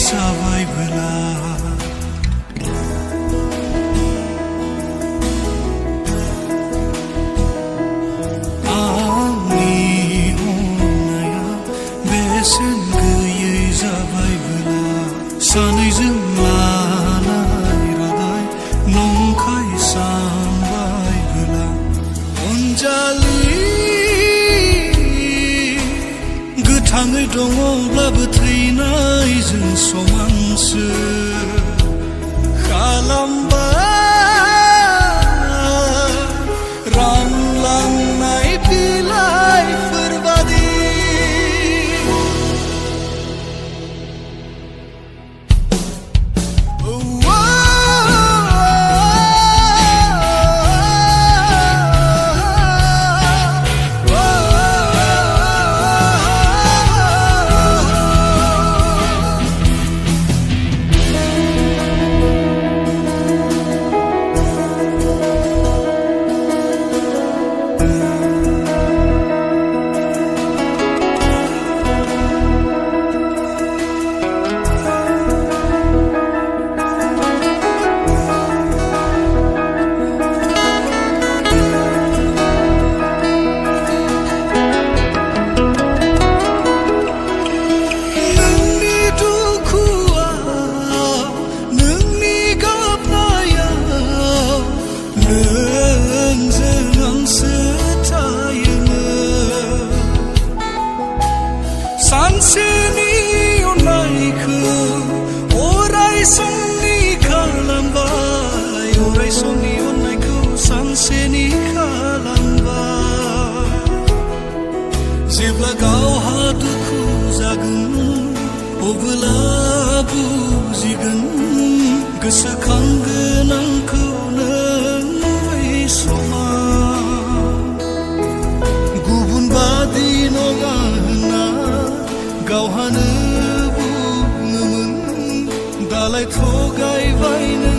जाबायबोला आंनि अननाया बेसेन गैयै जाबायबोला सानैजों लानाय रादाय नंखाय सानबायबोला अनजालि गोथाङै दङब्लाबो थैनायजों समानसो खालामबाय रानलांनाय बिलाइफोर बादि सानसेनि अननायखौ अराय समनि खालामबाय अराय समनि अननायखौ सानसेनि खालामबाय जेब्ला गावहा दुखु जागोन अब्ला बुजिगोन गोसोखांगोन आंखौ नों बै समाव गुबुन बादि नङा होनना गावहानो बुङोमोन दालाय थगायबायनो